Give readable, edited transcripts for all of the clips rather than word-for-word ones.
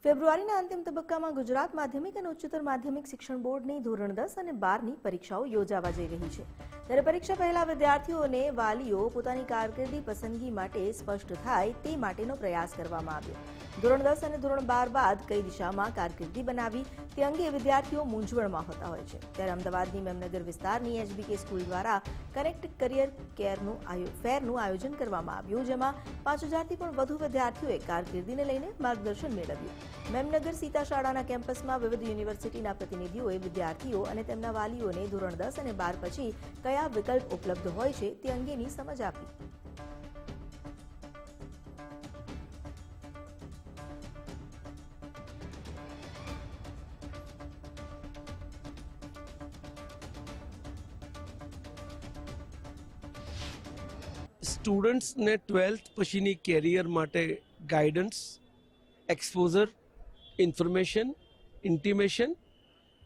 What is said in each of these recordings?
ફેબ્રુઆરીના અંતિમ તબક્કામાં ગુજરાત માધ્યમિક અને ઉચ્ચતર માધ્યમિક શિક્ષણ બોર્ડની ધોરણ 10 અને 12ની પરીક્ષાઓ યોજાવા જઈ રહી છે। ત્યારે પરીક્ષા પહેલા વિદ્યાર્થીઓ અને વાલીઓ પોતાની કારકિર્દી પસંદગી માટે સ્પષ્ટ થાય તે માટેનો પ્રયાસ કરવામાં આવ્યો। ધોરણ 10 અને ધોરણ 12 બાદ કઈ દિશામાં કારકિર્દી બનાવવી તે અંગે વિદ્યાર્થીઓ મૂંઝવણમાં હોતા હોય છે। ત્યારે અમદાવાદની મેમનગર વિસ્તારની HBK સ્કૂલ દ્વારા કનેક્ટ કરિયર ફેરનું આયોજન કરવામાં આવ્યું, જેમાં 5000થી પણ વધુ વિદ્યાર્થીઓએ કારકિર્દીને લઈને માર્ગદર્શન મેળવ્યું। મેમનગર સીતા શાળાના કેમ્પસમાં વિવિધ યુનિવર્સિટીના પ્રતિનિધિઓએ વિદ્યાર્થીઓ અને તેમના વાલીઓને ધોરણ 10 અને 12 પછી કયા વિકલ્પ ઉપલબ્ધ હોય છે તે અંગેની સમજ આપી। સ્ટુડન્ટ્સને 12th પછીની કેરિયર માટે ગાઈડન્સ, એક્સપોઝર, ઇન્ફોર્મેશન, ઇન્ટિમેશન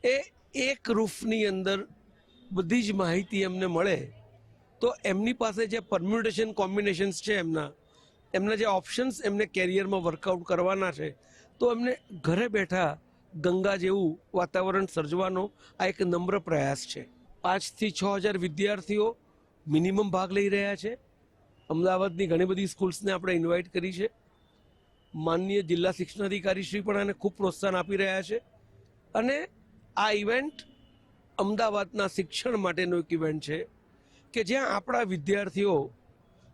એ એક રૂફની અંદર બધી જ માહિતી એમને મળે તો એમની પાસે જે પરમ્યુટેશન કોમ્બિનેશન્સ છે એમના જે ઓપ્શન્સ એમને કેરિયરમાં વર્કઆઉટ કરવાના છે તો એમને ઘરે બેઠા ગંગા જેવું વાતાવરણ સર્જવાનો આ એક નમ્ર પ્રયાસ છે। 5 થી 6000 વિદ્યાર્થીઓ મિનિમમ ભાગ લઈ રહ્યા છે। અમદાવાદની ઘણી બધી સ્કૂલ્સને આપણે ઇન્વાઇટ કરી છે। માનનીય જિલ્લા શિક્ષણાધિકારી શ્રી પણ આને ખૂબ પ્રોત્સાહન આપી રહ્યા છે અને આ ઇવેન્ટ અમદાવાદના શિક્ષણ માટેનો એક ઇવેન્ટ છે કે જ્યાં આપણા વિદ્યાર્થીઓ,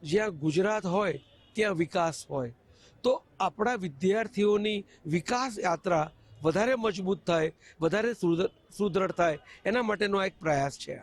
જ્યાં ગુજરાત હોય ત્યાં વિકાસ હોય, તો આપણા વિદ્યાર્થીઓની વિકાસ યાત્રા વધારે મજબૂત થાય, વધારે સુદૃઢ થાય, એના માટેનો એક પ્રયાસ છે।